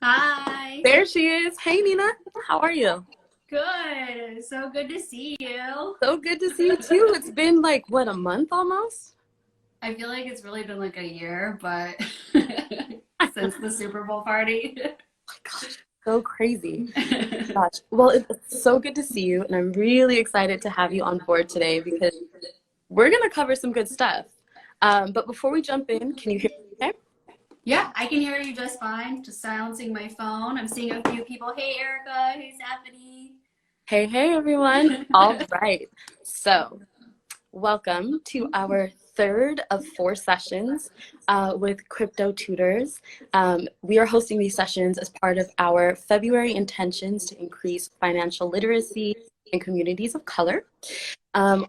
Hi. There she is. Hey, Nina. How are you? Good. So good to see you. So good to see you too. It's been like, what, a month almost? I feel like it's really been like a year, but since the Super Bowl party. Oh my gosh, so crazy. Gosh. Well, it's so good to see you, and I'm really excited to have you on board today because we're going to cover some good stuff. But before we jump in, can you hear me okay? Yeah, I can hear you just fine. Just silencing my phone. I'm seeing a few people. Hey, Erica. Hey, Stephanie. Hey, hey, everyone. All right. So, welcome to our third of four sessions with Crypto Tutors. We are hosting these sessions as part of our February intentions to increase financial literacy in communities of color.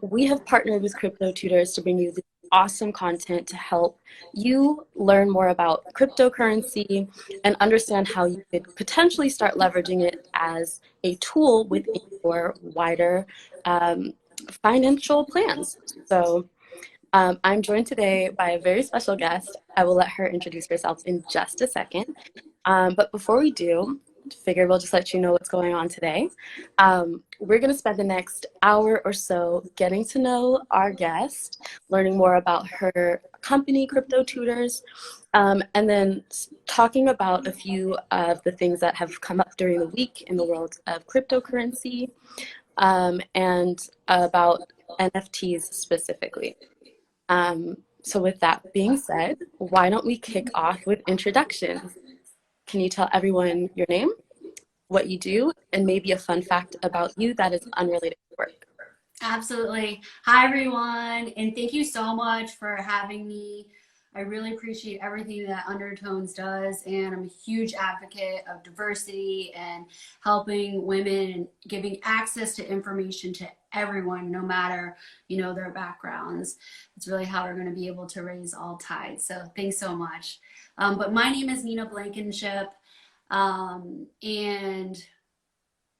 We have partnered with Crypto Tutors to bring you this awesome content to help you learn more about cryptocurrency and understand how you could potentially start leveraging it as a tool within your wider financial plans. So I'm joined today by a very special guest. I will let her introduce herself in just a second. But before we do, figure we'll just let you know what's going on today. We're going to spend the next hour or so getting to know our guest, learning more about her company, Crypto Tutors, and then talking about a few of the things that have come up during the week in the world of cryptocurrency, and about NFTs specifically. So with that being said, why don't we kick off with introductions? Can you tell everyone your name, what you do, and maybe a fun fact about you that is unrelated to work? Absolutely. Hi, everyone, and thank you so much for having me. I really appreciate everything that Undertones does, and I'm a huge advocate of diversity and helping women and giving access to information to everyone, no matter, their backgrounds. It's really how we're going to be able to raise all tides. So thanks so much. But my name is Nina Blankenship, and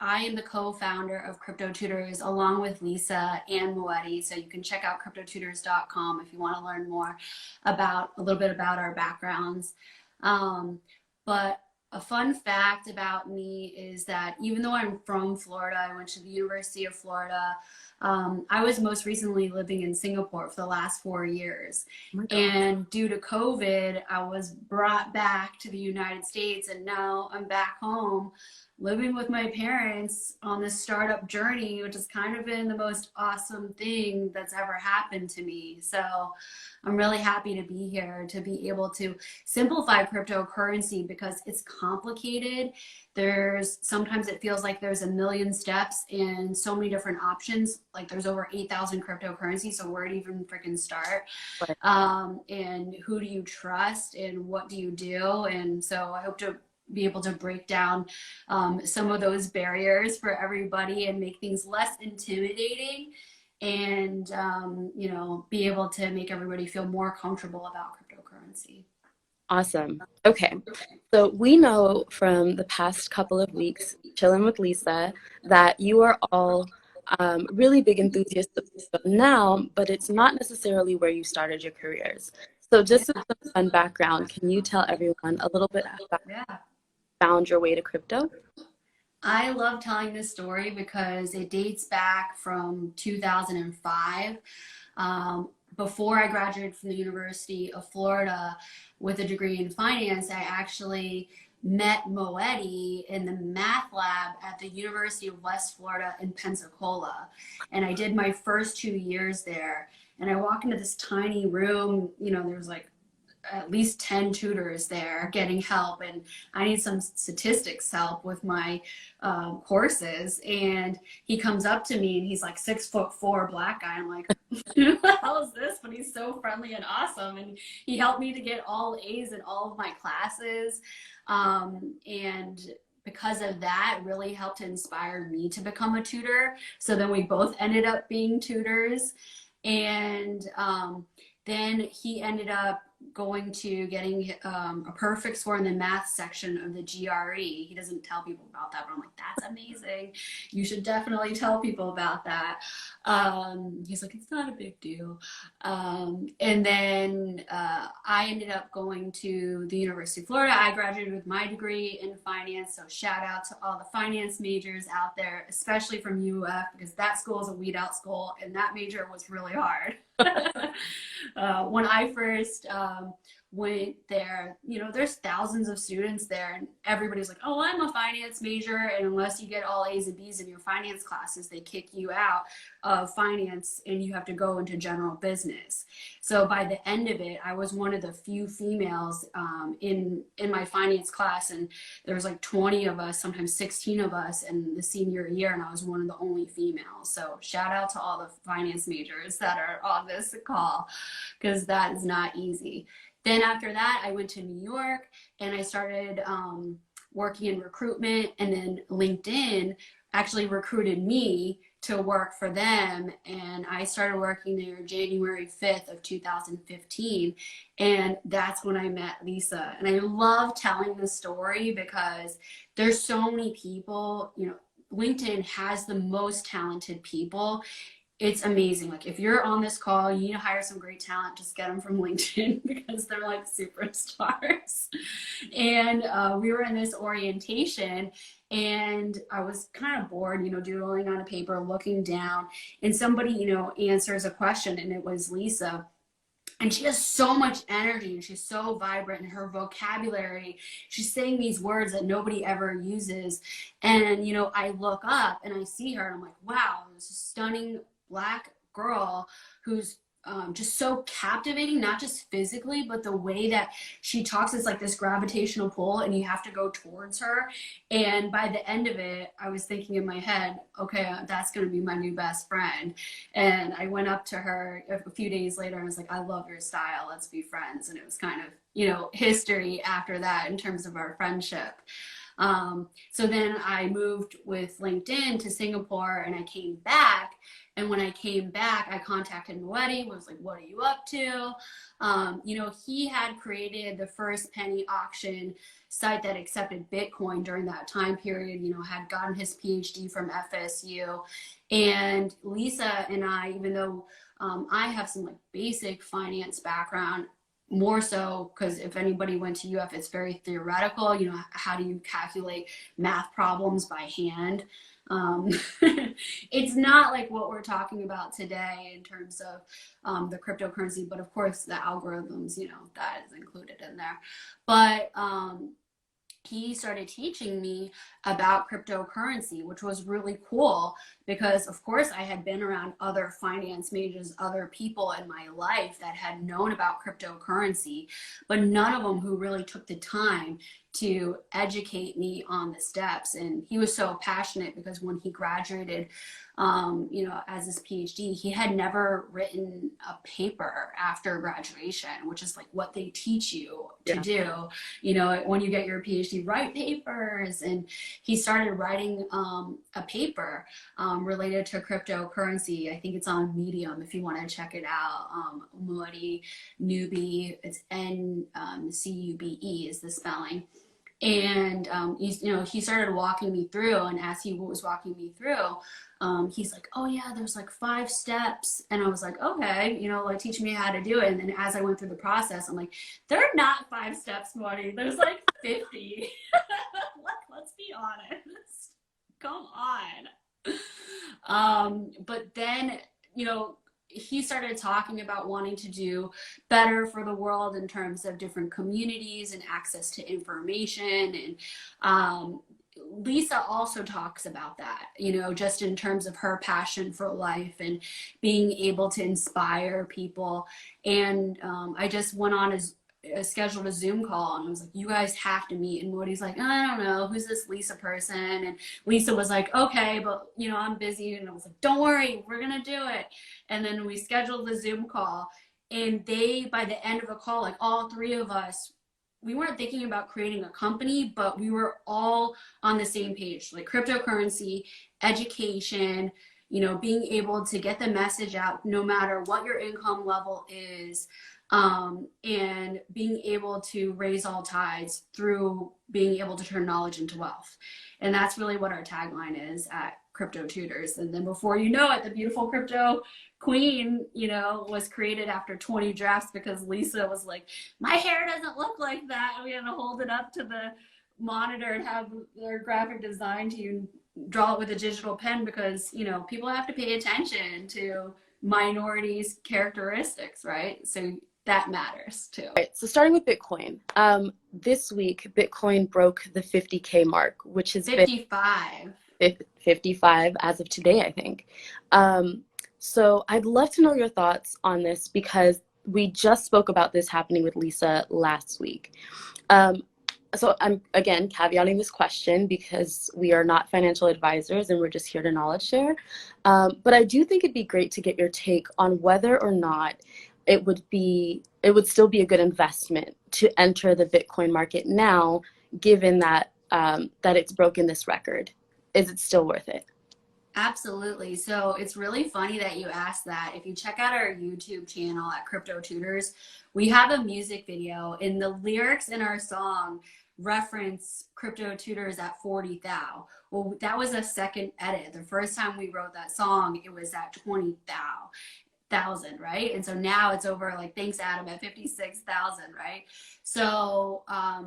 I am the co-founder of Crypto Tutors along with Lisa and Moetti. So you can check out cryptotutors.com if you want to learn more about a little bit about our backgrounds. But a fun fact about me is that even though I'm from Florida, I went to the University of Florida. I was most recently living in Singapore for the last 4 years. Oh my God. And due to COVID, I was brought back to the United States, and now I'm back home living with my parents on this startup journey, which has kind of been the most awesome thing that's ever happened to me. So I'm really happy to be here to be able to simplify cryptocurrency because it's complicated. Sometimes it feels like there's a million steps and so many different options. Like there's over 8,000 cryptocurrencies. So where to even freaking start? Right. And who do you trust and what do you do? And so I hope to be able to break down some of those barriers for everybody and make things less intimidating and be able to make everybody feel more comfortable about cryptocurrency. Awesome. Okay. So we know from the past couple of weeks chilling with Lisa that you are all really big enthusiasts of crypto now, but it's not necessarily where you started your careers. So just as a fun background, can you tell everyone a little bit about Yeah. how you found your way to crypto? I love telling this story because it dates back from 2005. Before I graduated from the University of Florida with a degree in finance, I actually met Moetti in the math lab at the University of West Florida in Pensacola. And I did my first 2 years there. And I walk into this tiny room, there was like at least 10 tutors there getting help, and I need some statistics help with my courses. And he comes up to me and he's like 6'4" black guy. I'm like, who the hell is this? But he's so friendly and awesome, and he helped me to get all A's in all of my classes, and because of that, it really helped to inspire me to become a tutor. So then we both ended up being tutors. And then he ended up going to getting a perfect score in the math section of the GRE. He doesn't tell people about that, but I'm like, that's amazing. You should definitely tell people about that. He's like, it's not a big deal. And then I ended up going to the University of Florida. I graduated with my degree in finance, so shout out to all the finance majors out there, especially from UF, because that school is a weed out school, and that major was really hard. When I first went there, you know, there's thousands of students there, and everybody's like, oh, I'm a finance major, and unless you get all A's and B's in your finance classes, they kick you out of finance and you have to go into general business. So by the end of it, I was one of the few females in my finance class, and there was like 20 of us, sometimes 16 of us in the senior year, and I was one of the only females. So shout out to all the finance majors that are on this call, because that is not easy. Then after that, I went to New York and I started working in recruitment, and then LinkedIn actually recruited me to work for them. And I started working there January 5th of 2015. And that's when I met Lisa. And I love telling this story because there's so many people, you know, LinkedIn has the most talented people. It's amazing. Like, if you're on this call, you need to hire some great talent, just get them from LinkedIn because they're like superstars. And we were in this orientation, and I was kind of bored, you know, doodling on a paper, looking down, and somebody, you know, answers a question, and it was Lisa. And she has so much energy, and she's so vibrant in her vocabulary. She's saying these words that nobody ever uses. And, you know, I look up and I see her, and I'm like, wow, this stunning Black girl who's just so captivating, not just physically, but the way that she talks is like this gravitational pull, and you have to go towards her. And by the end of it, I was thinking in my head, okay, that's going to be my new best friend. And I went up to her a few days later and I was like, I love your style, let's be friends. And it was kind of, you know, history after that in terms of our friendship. So then I moved with LinkedIn to Singapore, and I came back. And when I came back, I contacted Moetti, was like, what are you up to? You know, he had created the first penny auction site that accepted Bitcoin during that time period, you know, had gotten his PhD from FSU. And Lisa and I, even though I have some like basic finance background, more so because if anybody went to UF, it's very theoretical. You know, how do you calculate math problems by hand? It's not like what we're talking about today in terms of the cryptocurrency, but of course the algorithms, you know, that is included in there. But he started teaching me about cryptocurrency, which was really cool because, of course, I had been around other finance majors, other people in my life that had known about cryptocurrency, but none of them who really took the time to educate me on the steps. And he was so passionate because when he graduated, you know, as his PhD, he had never written a paper after graduation, which is like what they teach you to do. You know, when you get your PhD, write papers. And he started writing a paper related to cryptocurrency. I think it's on Medium if you want to check it out. Moetti Newby, it's Ncube is the spelling. And you know, he started walking me through, and as he was walking me through, he's like, oh yeah, there's like 5 steps. And I was like, okay, you know, like teach me how to do it. And then as I went through the process, I'm like, there are not 5 steps, Marty. There's like 50. Let's be honest. Come on. But then, you know, he started talking about wanting to do better for the world in terms of different communities and access to information. And Lisa also talks about that, you know, just in terms of her passion for life and being able to inspire people. And I just went on scheduled a Zoom call, and I was like, you guys have to meet. And Woody's like, I don't know, who's this Lisa person? And Lisa was like, okay, but you know, I'm busy. And I was like, don't worry, we're gonna do it. And then we scheduled the Zoom call, and they, by the end of the call, like all 3 of us, we weren't thinking about creating a company, but we were all on the same page, like cryptocurrency, education, you know, being able to get the message out no matter what your income level is. and being able to raise all tides through being able to turn knowledge into wealth. And that's really what our tagline is at Crypto Tutors. And then before you know it, the beautiful crypto queen, was created after 20 drafts because Lisa was like, my hair doesn't look like that. And we had to hold it up to the monitor and have their graphic design team draw it with a digital pen because, people have to pay attention to minorities' characteristics, right? So that matters too. Right, so starting with Bitcoin, this week Bitcoin broke the 50K mark, which has 55. been 55 as of today, I think. So I'd love to know your thoughts on this because we just spoke about this happening with Lisa last week. So I'm, again, caveating this question because we are not financial advisors and we're just here to knowledge share. But I do think it'd be great to get your take on whether or not it would still be a good investment to enter the Bitcoin market now, given that that it's broken this record. Is it still worth it? Absolutely. So it's really funny that you asked that. If you check out our YouTube channel at Crypto Tutors, we have a music video, and the lyrics in our song reference Crypto Tutors at 40 thou. Well, that was a second edit. The first time we wrote that song, it was at 20,000, right? And so now it's over, like, thanks Adam, at 56,000, right? So I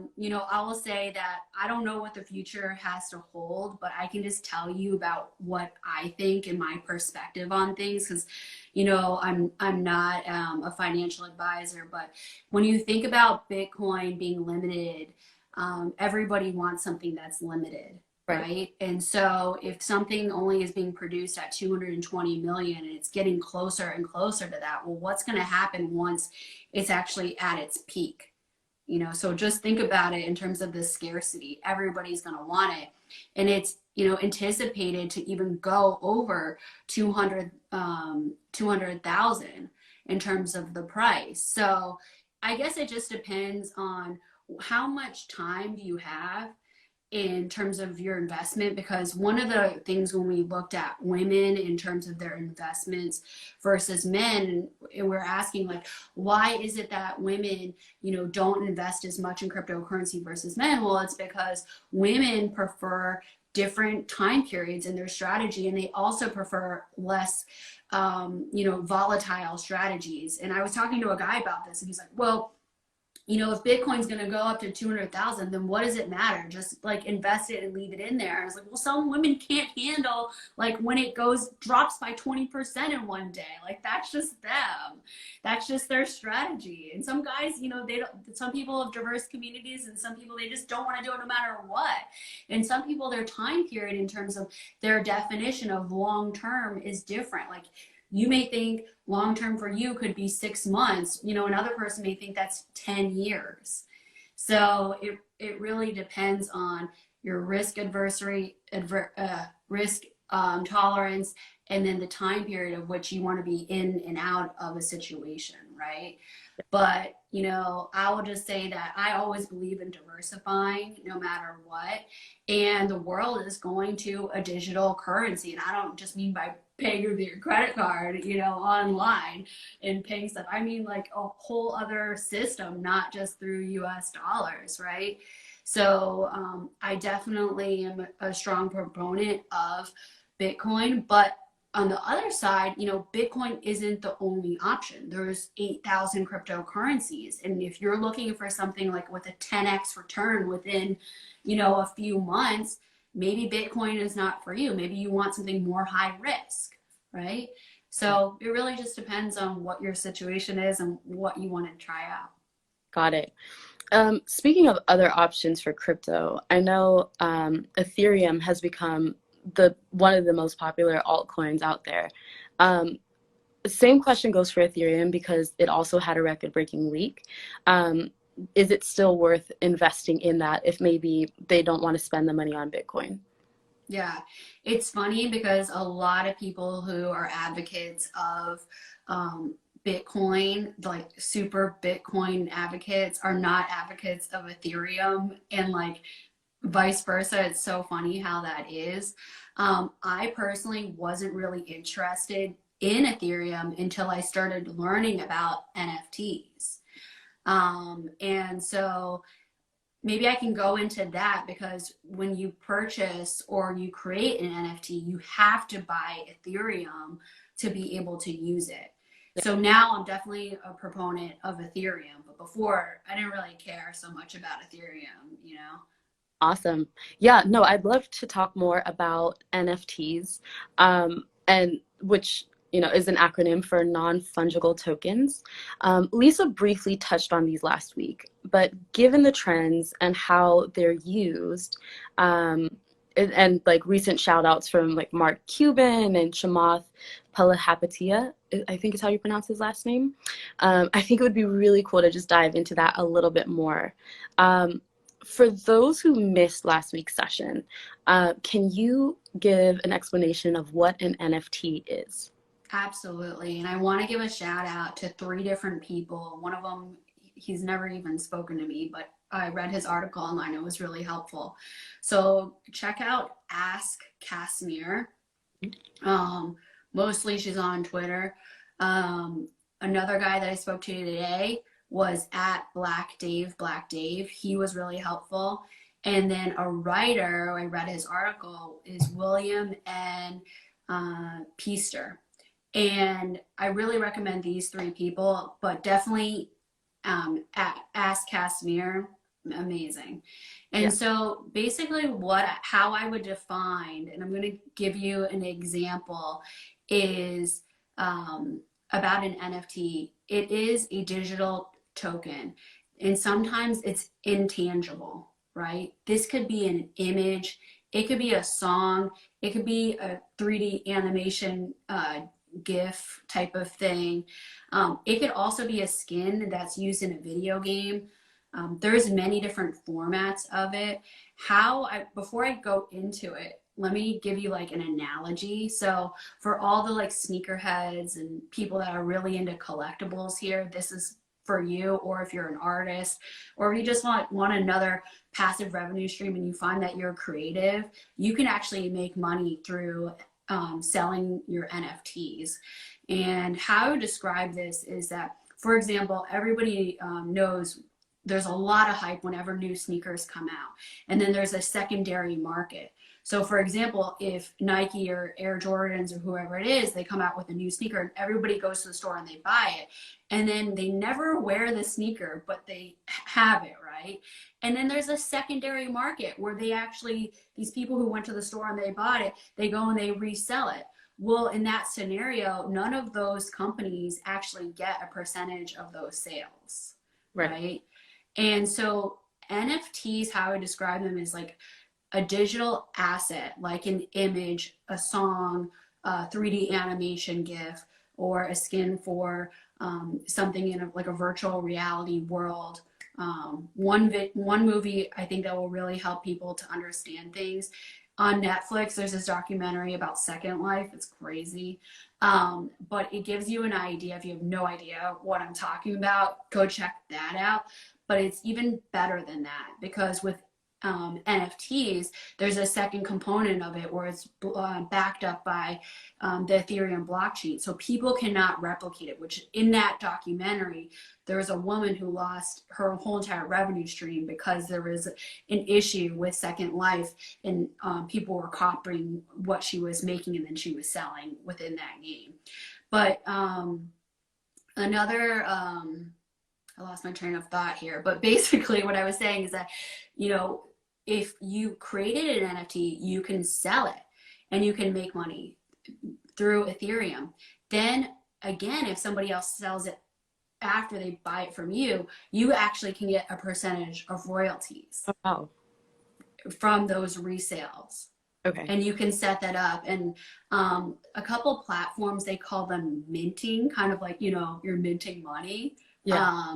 will say that I don't know what the future has to hold, but I can just tell you about what I think and my perspective on things, because I'm not a financial advisor, but when you think about Bitcoin being limited, everybody wants something that's limited. Right. And so if something only is being produced at 220 million and it's getting closer and closer to that, well, what's going to happen once it's actually at its peak? So just think about it in terms of the scarcity. Everybody's going to want it. And it's, anticipated to even go over 200,000 in terms of the price. So I guess it just depends on how much time do you have in terms of your investment, because one of the things when we looked at women in terms of their investments versus men, and we're asking, like, why is it that women don't invest as much in cryptocurrency versus men? Well, it's because women prefer different time periods in their strategy, and they also prefer less volatile strategies. And I was talking to a guy about this, and he's like, well, if Bitcoin's going to go up to 200,000, then what does it matter? Just like invest it and leave it in there. And I was like, well, some women can't handle like when it drops by 20% in one day. Like, that's just them. That's just their strategy. And some guys, some people have diverse communities, and some people, they just don't want to do it no matter what. And some people, their time period in terms of their definition of long term is different. Like, you may think long term for you could be 6 months. Another person may think that's 10 years. So it really depends on your risk tolerance, and then the time period of which you want to be in and out of a situation, right? But I will just say that I always believe in diversifying no matter what. And the world is going to a digital currency. And I don't just mean by paying with your credit card, online and paying stuff. I mean like a whole other system, not just through US dollars, right? So I definitely am a strong proponent of Bitcoin, but on the other side, Bitcoin isn't the only option. There's 8,000 cryptocurrencies. And if you're looking for something like with a 10x return within, a few months, maybe Bitcoin is not for you. Maybe you want something more high risk, right? So it really just depends on what your situation is and what you want to try out. Got it. Speaking of other options for crypto, I know Ethereum has become one of the most popular altcoins out there. The same question goes for Ethereum because it also had a record-breaking week. Is it still worth investing in that if maybe they don't want to spend the money on Bitcoin? Yeah, it's funny because a lot of people who are advocates of Bitcoin, like super Bitcoin advocates, are not advocates of Ethereum, and like vice versa. It's so funny how that is. I personally wasn't really interested in Ethereum until I started learning about NFTs. And so maybe I can go into that, because when you purchase or you create an NFT, you have to buy Ethereum to be able to use it. So now I'm definitely a proponent of Ethereum, but before I didn't really care so much about Ethereum, you know? Awesome. Yeah, no, I'd love to talk more about NFTs, and which, is an acronym for non-fungible tokens. Lisa briefly touched on these last week, but given the trends and how they're used, and like recent shout outs from like Mark Cuban and Chamath Palihapitiya, I think is how you pronounce his last name. I think it would be really cool to just dive into that a little bit more. For those who missed last week's session, can you give an explanation of what an NFT is? Absolutely. And I want to give a shout out to 3 different people. One of them, he's never even spoken to me, but I read his article online. It was really helpful. So check out Ask Casimir. Mostly she's on Twitter. Another guy that I spoke to today was at Black Dave. He was really helpful. And then a writer, I read his article, is William N. Peaster. And I really recommend these 3 people, but definitely Ask Casimir, amazing. And so basically how I would define, and I'm going to give you an example, is about an NFT. It is a digital token, and sometimes it's intangible, right? This could be an image, it could be a song, it could be a 3D animation GIF type of thing. It could also be a skin that's used in a video game. There's many different formats of it. Before I go into it, let me give you like an analogy. So for all the like sneakerheads and people that are really into collectibles here, this is for you. Or if you're an artist, or if you just want another passive revenue stream and you find that you're creative, you can actually make money through selling your NFTs. And how I would describe this is that, for example, everybody knows there's a lot of hype whenever new sneakers come out, and then there's a secondary market. So for example, if Nike or Air Jordans or whoever it is, they come out with a new sneaker and everybody goes to the store and they buy it, and then they never wear the sneaker, but they have it, right? And then there's a secondary market where these people who went to the store and they bought it, they go and they resell it. Well, in that scenario, none of those companies actually get a percentage of those sales, right? And so NFTs, how I describe them, is like a digital asset, like an image, a song, a 3D animation GIF, or a skin for something in like a virtual reality world. One movie I think that will really help people to understand things. On Netflix, there's this documentary about Second Life. It's crazy. But it gives you an idea. If you have no idea what I'm talking about, go check that out. But it's even better than that, because with NFTs, there's a second component of it where it's backed up by the Ethereum blockchain. So people cannot replicate it, which in that documentary, there was a woman who lost her whole entire revenue stream because there was an issue with Second Life, and people were copying what she was making and then she was selling within that game. But I lost my train of thought here, but basically what I was saying is that, if you created an NFT, you can sell it and you can make money through Ethereum. Then again, if somebody else sells it after they buy it from you, you actually can get a percentage of royalties from those resales. Okay. And you can set that up. And a couple platforms, they call them minting, kind of like, you're minting money. Yeah.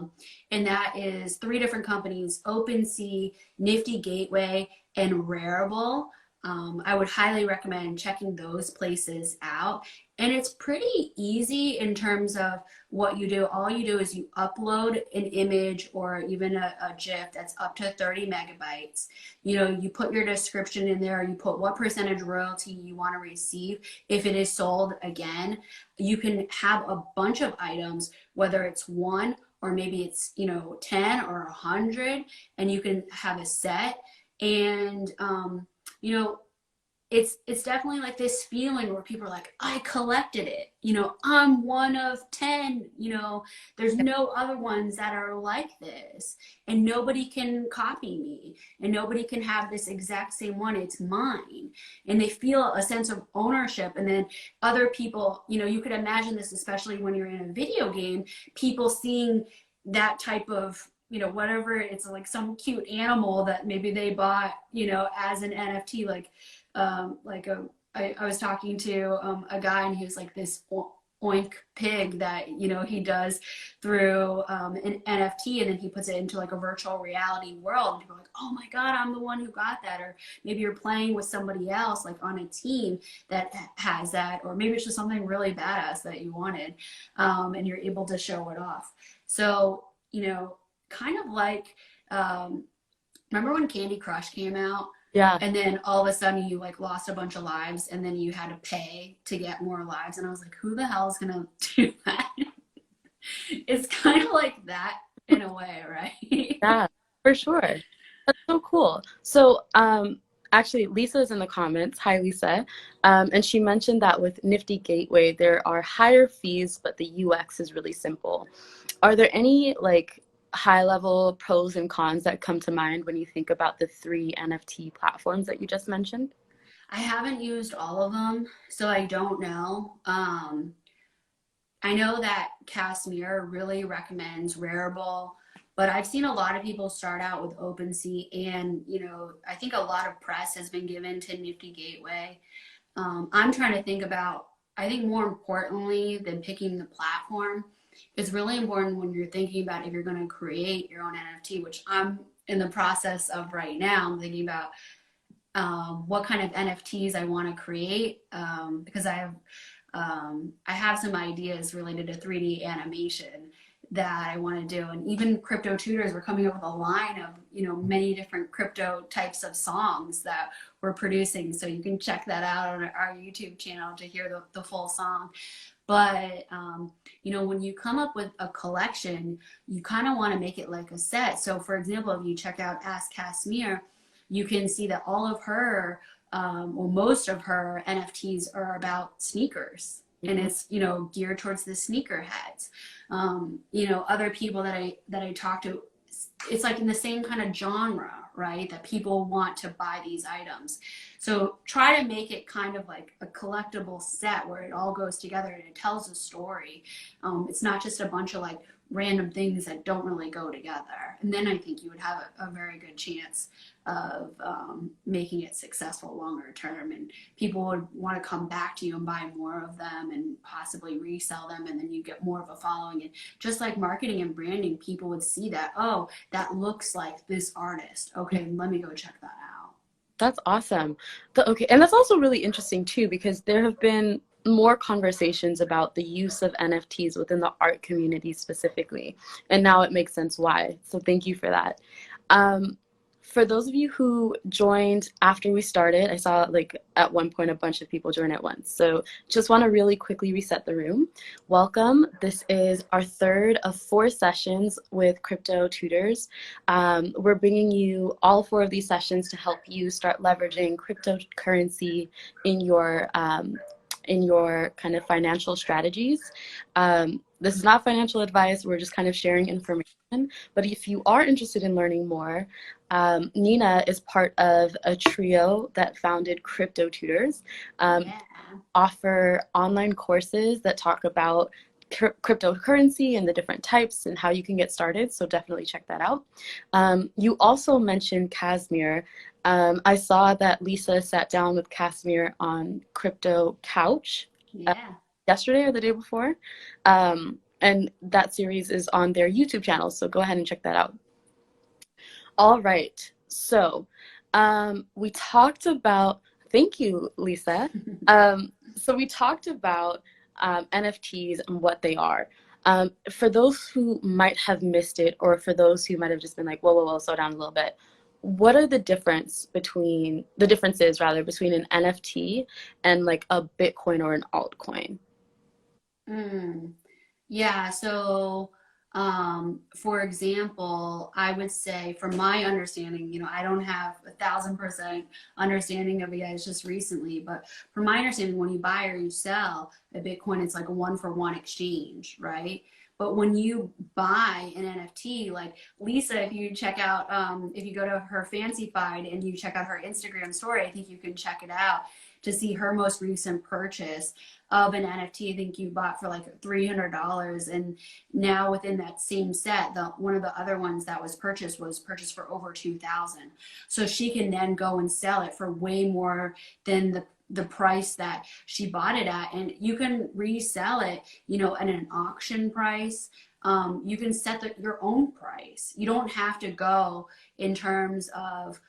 And that is 3 different companies: OpenSea, Nifty Gateway, and Rarible. I would highly recommend checking those places out. And it's pretty easy in terms of what you do. All you do is you upload an image or even a GIF that's up to 30 megabytes. You put your description in there, you put what percentage royalty you want to receive if it is sold again. You can have a bunch of items, whether it's one or maybe it's 10 or 100, and you can have a set. And you know it's definitely like this feeling where people are like, I collected it. I'm one of 10. There's no other ones that are like this, and nobody can copy me, and nobody can have this exact same one. It's mine. And they feel a sense of ownership. And then other people, you could imagine this, especially when you're in a video game, people seeing that type of whatever, it's like some cute animal that maybe they bought as an NFT, I was talking to a guy, and he was like this oink pig that he does through an NFT, and then he puts it into like a virtual reality world, and people are like, oh my god, I'm the one who got that. Or maybe you're playing with somebody else like on a team that has that, or maybe it's just something really badass that you wanted, and you're able to show it off. So kind of like remember when Candy Crush came out? Yeah. And then all of a sudden you like lost a bunch of lives, and then you had to pay to get more lives. And I was like, who the hell is gonna do that? It's kind of like that in a way, right? Yeah, for sure. That's so cool. So, actually, Lisa's in the comments. Hi, Lisa. And she mentioned that with Nifty Gateway, there are higher fees, but the UX is really simple. Are there any like high-level pros and cons that come to mind when you think about the 3 NFT platforms that you just mentioned? I haven't used all of them, so I don't know. I know that Casimir really recommends Rarible, but I've seen a lot of people start out with OpenSea, and I think a lot of press has been given to Nifty Gateway. I'm trying to think about, I think more importantly than picking the platform, it's really important when you're thinking about if you're going to create your own NFT, which I'm in the process of right now. I'm thinking about what kind of NFTs I want to create, because I have some ideas related to 3D animation that I want to do. And even Crypto Tutors, we're coming up with a line of many different crypto types of songs that we're producing. So you can check that out on our YouTube channel to hear the full song. But when you come up with a collection, you kind of want to make it like a set. So for example, if you check out Ask Casimir, you can see that all of her or most of her NFTs are about sneakers, and it's geared towards the sneakerheads. Other people that I talk to, it's like in the same kind of genre, right? That people want to buy these items. So try to make it kind of like a collectible set where it all goes together and it tells a story. It's not just a bunch of like random things that don't really go together. And then I think you would have a very good chance of making it successful longer term, and people would want to come back to you and buy more of them and possibly resell them, and then you get more of a following. And just like marketing and branding, people would see that, oh, that looks like this artist, okay, let me go check that out. That's awesome. Okay, and that's also really interesting too, because there have been more conversations about the use of NFTs within the art community specifically, and now it makes sense why. So thank you for that. For those of you who joined after we started, I saw like at one point a bunch of people join at once. So just want to really quickly reset the room. Welcome. This is our 3rd of 4 sessions with Crypto Tutors. We're bringing you all 4 of these sessions to help you start leveraging cryptocurrency in your kind of financial strategies. This is not financial advice. We're just kind of sharing information. But if you are interested in learning more, Nina is part of a trio that founded Crypto Tutors, offer online courses that talk about cryptocurrency and the different types and how you can get started. So definitely check that out. You also mentioned Casimir. I saw that Lisa sat down with Casimir on Crypto Couch yesterday or the day before. And that series is on their YouTube channel, so go ahead and check that out. All right, so we talked about, thank you, Lisa. So we talked about NFTs and what they are. For those who might have missed it, or for those who might have just been like, whoa, whoa, whoa, slow down a little bit. What are the differences between an NFT and like a Bitcoin or an altcoin? Mm. Yeah, so for example, I would say from my understanding, I don't have 1,000% understanding of it yet, it's just recently, but from my understanding, when you buy or you sell a Bitcoin, it's like a one for one exchange, right? But when you buy an NFT, like Lisa, if you check out, if you go to her Fancy Find and you check out her Instagram story, I think you can check it out to see her most recent purchase of an NFT. I think you bought for like $300, and now within that same set, the one of the other ones that was purchased for over 2,000. So she can then go and sell it for way more than the price that she bought it at, and you can resell it, at an auction price. You can set your own price. You don't have to go in terms of,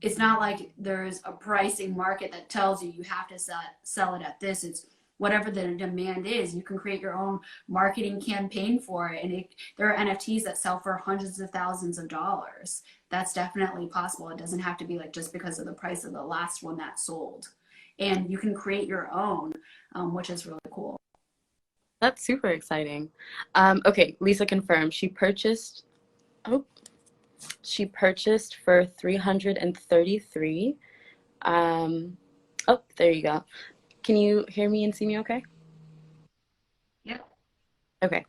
it's not like there's a pricing market that tells you have to sell it at this. It's whatever the demand is. You can create your own marketing campaign for it. And there are NFTs that sell for hundreds of thousands of dollars. That's definitely possible. It doesn't have to be like just because of the price of the last one that sold. And you can create your own, which is really cool. That's super exciting. Okay, Lisa confirmed oh, she purchased for 333. Oh, there you go. Can you hear me and see me okay? Yep. Okay.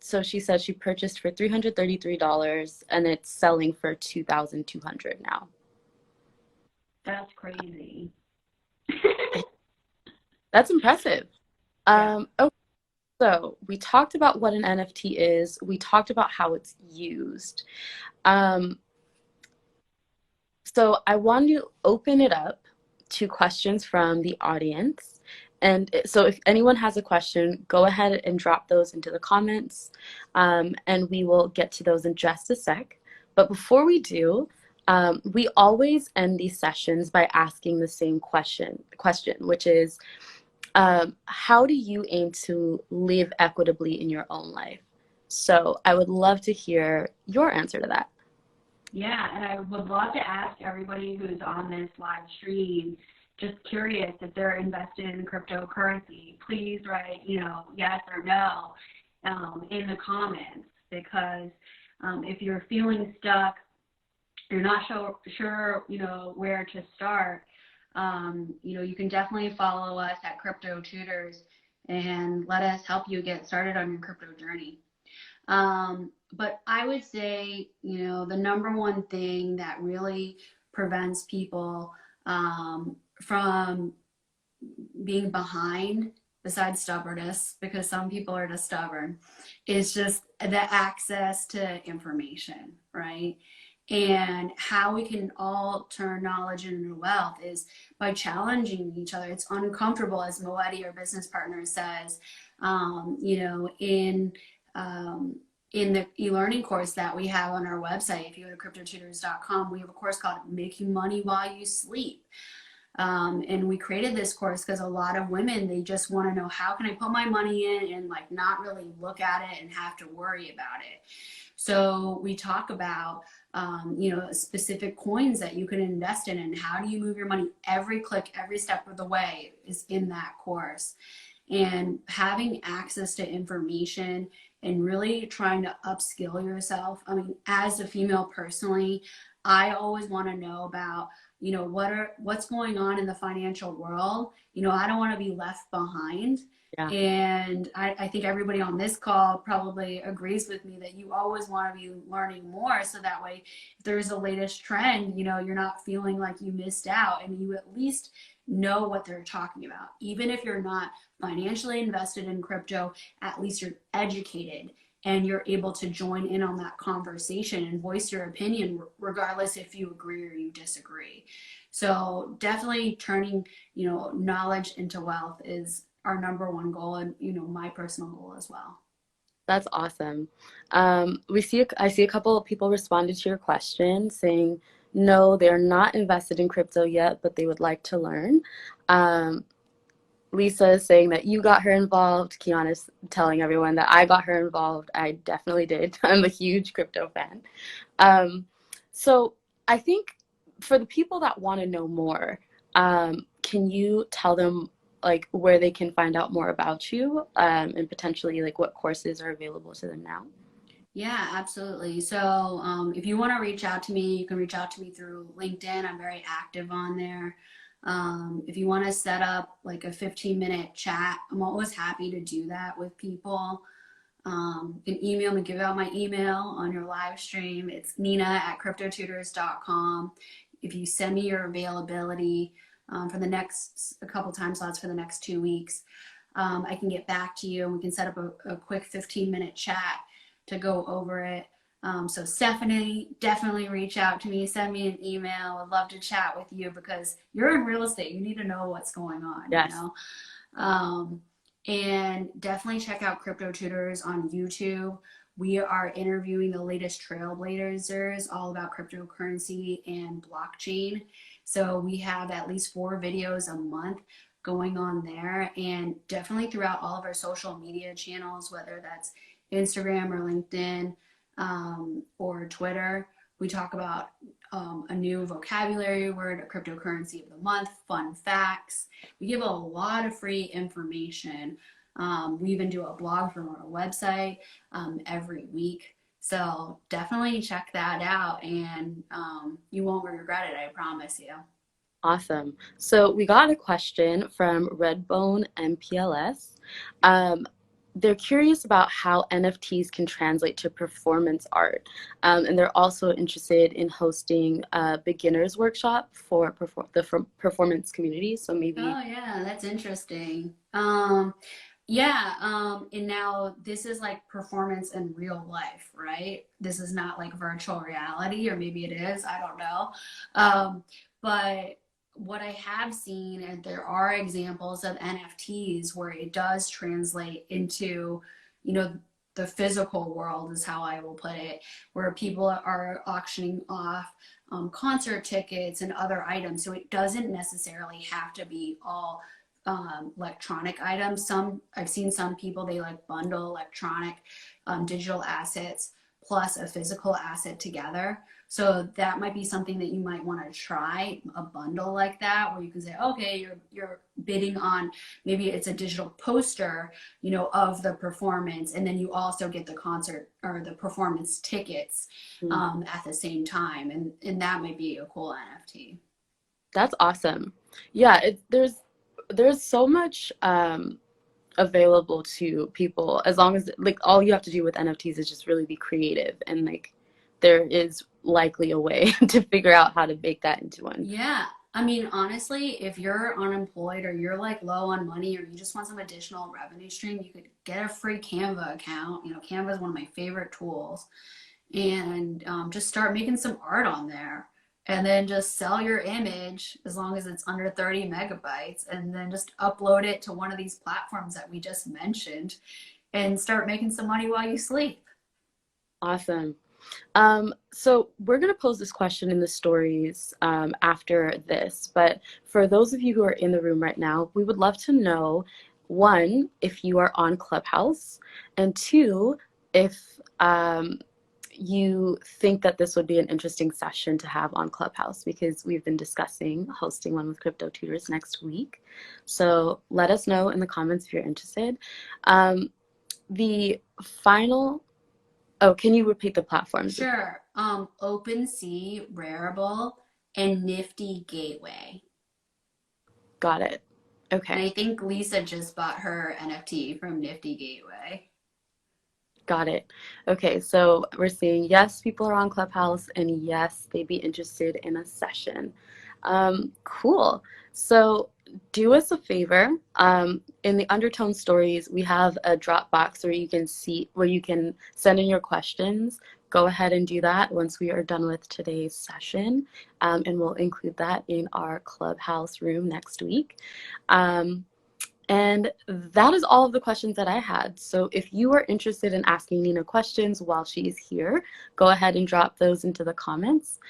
So she said she purchased for $333 and it's selling for 2,200 now. That's crazy. That's impressive. Yeah. Okay, so we talked about what an NFT is. We talked about how it's used. Um, so I want to open it up to questions from the audience. And so if anyone has a question, go ahead and drop those into the comments, and we will get to those in just a sec. But before we do, we always end these sessions by asking the same question, which is, how do you aim to live equitably in your own life? So I would love to hear your answer to that. Yeah, and I would love to ask everybody who's on this live stream, just curious if they're invested in cryptocurrency. Please write, yes or no in the comments, because if you're feeling stuck, you're not sure, where to start, you can definitely follow us at Crypto Tutors and let us help you get started on your crypto journey. But I would say, the number one thing that really prevents people from being behind, besides stubbornness, because some people are just stubborn, is just the access to information, right? And how we can all turn knowledge into wealth is by challenging each other. It's uncomfortable, as Moetti, our business partner, says, in the e-learning course that we have on our website. If you go to cryptotutors.com, we have a course called Making Money While You Sleep. And we created this course because a lot of women, they just want to know, how can I put my money in and like not really look at it and have to worry about it. So we talk about, specific coins that you can invest in, and how do you move your money. Every click, every step of the way is in that course. And having access to information and really trying to upskill yourself. I mean, as a female personally, I always want to know about, what's going on in the financial world. I don't want to be left behind. Yeah. And I think everybody on this call probably agrees with me that you always want to be learning more, so that way if there's a latest trend, you're not feeling like you missed out, and you at least know what they're talking about. Even if you're not financially invested in crypto, at least you're educated and you're able to join in on that conversation and voice your opinion, regardless if you agree or you disagree. So definitely turning, knowledge into wealth is our number one goal, and, my personal goal as well. That's awesome. I see a couple of people responded to your question saying know they're not invested in crypto yet, but they would like to learn. Lisa is saying that you got her involved. Kiana's telling everyone that I got her involved. I definitely did. I'm a huge crypto fan. So I think for the people that want to know more, can you tell them like where they can find out more about you, and potentially like what courses are available to them now? Yeah, absolutely. So if you want to reach out to me, you can reach out to me through LinkedIn. I'm very active on there. If you want to set up like a 15-minute chat, I'm always happy to do that with people. You can email me, give out my email on your live stream. It's nina@cryptotutors.com. If you send me your availability for the next a couple time slots for the next 2 weeks, I can get back to you and we can set up a quick 15-minute chat to go over it. So Stephanie, definitely reach out to me, send me an email. I'd love to chat with you because you're in real estate. You need to know what's going on, Yes. you know? And definitely check out Crypto Tutors on YouTube. We are interviewing the latest trailblazers all about cryptocurrency and blockchain. So we have at least 4 videos a month going on there, and definitely throughout all of our social media channels, whether that's Instagram or LinkedIn or Twitter. We talk about a new vocabulary word, a cryptocurrency of the month, fun facts. We give a lot of free information. We even do a blog from our website every week. So definitely check that out, and you won't regret it, I promise you. Awesome. So we got a question from Redbone MPLS. They're curious about how NFTs can translate to performance art. And they're also interested in hosting a beginner's workshop for the performance community. So maybe. Oh yeah, that's interesting. And now this is like performance in real life, right? This is not like virtual reality, or maybe it is, I don't know. But what I have seen, and there are examples of NFTs where it does translate into, you know, the physical world is how I will put it, where people are auctioning off concert tickets and other items. So it doesn't necessarily have to be all electronic items. I've seen some people, they like bundle electronic digital assets plus a physical asset together. So that might be something that you might want to try, a bundle like that, where you can say, okay, you're bidding on, maybe it's a digital poster, you know, of the performance, and then you also get the concert or the performance tickets at the same time, and that might be a cool NFT. That's awesome. Yeah, there's so much available to people, as long as like all you have to do with NFTs is just really be creative, and like there is likely a way to figure out how to make that into one. Yeah. I mean, honestly, if you're unemployed or you're like low on money or you just want some additional revenue stream, you could get a free Canva account. You know, Canva is one of my favorite tools, and just start making some art on there. And then just sell your image as long as it's under 30 megabytes, and then just upload it to one of these platforms that we just mentioned and start making some money while you sleep. Awesome. So we're going to pose this question in the stories after this, but for those of you who are in the room right now, we would love to know, one, if you are on Clubhouse, and two, if you think that this would be an interesting session to have on Clubhouse, because we've been discussing hosting one with Crypto Tutors next week. So let us know in the comments if you're interested. The final Oh, can you repeat the platforms? Sure. OpenSea, Rarible, and Nifty Gateway. Got it. And Okay. I think Lisa just bought her NFT from Nifty Gateway. Got it. Okay, so we're seeing yes, people are on Clubhouse, and yes, they'd be interested in a session. Cool. So do us a favor. In the Undertone stories, we have a Dropbox where you can send in your questions. Go ahead and do that once we are done with today's session, and we'll include that in our Clubhouse room next week. And that is all of the questions that I had. So if you are interested in asking Nina questions while she's here, go ahead and drop those into the comments.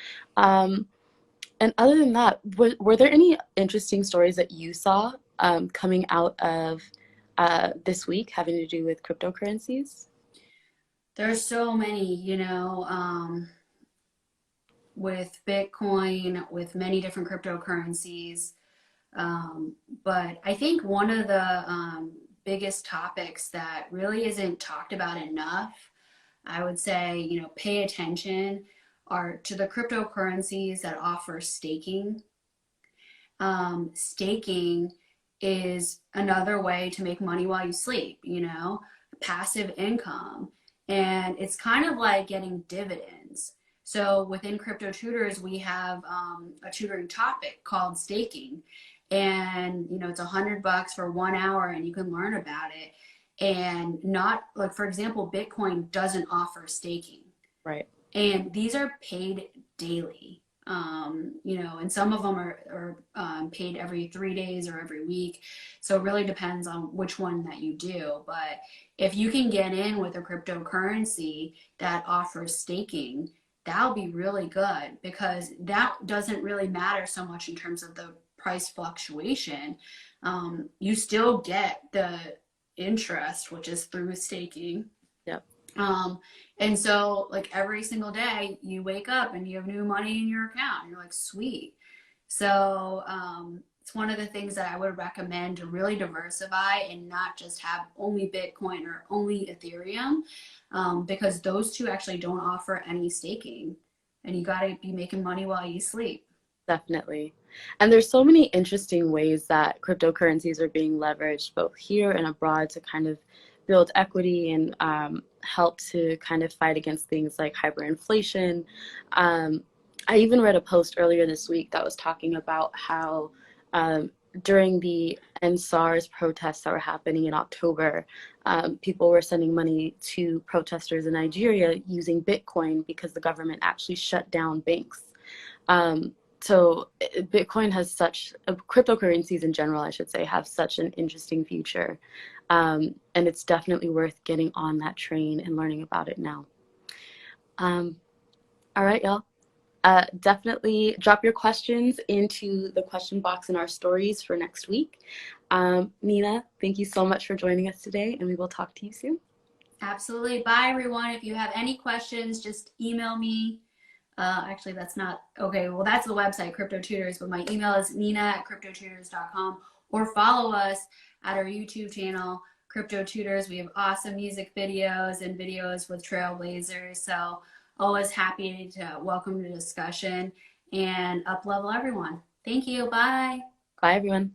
And other than that, were there any interesting stories that you saw coming out of this week having to do with cryptocurrencies? There's so many, with Bitcoin, with many different cryptocurrencies. But I think one of the biggest topics that really isn't talked about enough, I would say, pay attention are to the cryptocurrencies that offer staking. Staking is another way to make money while you sleep, passive income. And it's kind of like getting dividends. So within Crypto Tutors, we have a tutoring topic called staking. And, it's $100 for 1 hour and you can learn about it. And not like, for example, Bitcoin doesn't offer staking. Right. And these are paid daily. And some of them are paid every 3 days or every week. So it really depends on which one that you do. But if you can get in with a cryptocurrency that offers staking, that'll be really good because that doesn't really matter so much in terms of the price fluctuation. You still get the interest, which is through staking. Yep. And so like every single day you wake up and you have new money in your account and you're like, sweet. So it's one of the things that I would recommend to really diversify and not just have only Bitcoin or only Ethereum, because those two actually don't offer any staking and you got to be making money while you sleep. Definitely. And there's so many interesting ways that cryptocurrencies are being leveraged both here and abroad to kind of build equity and help to kind of fight against things like hyperinflation. I even read a post earlier this week that was talking about how during the NSARS protests that were happening in October, people were sending money to protesters in Nigeria using Bitcoin because the government actually shut down banks. So Bitcoin has cryptocurrencies in general, I should say, have such an interesting future. And it's definitely worth getting on that train and learning about it now. All right, y'all. Definitely drop your questions into the question box in our stories for next week. Nina, thank you so much for joining us today, and we will talk to you soon. Absolutely. Bye, everyone. If you have any questions, just email me. Actually, that's not okay. Well, that's the website, Crypto Tutors, but my email is nina@cryptotutors.com, or follow us at our YouTube channel, Crypto Tutors. We have awesome music videos and videos with trailblazers. So always happy to welcome the discussion and up level everyone. Thank you. Bye. Bye, everyone.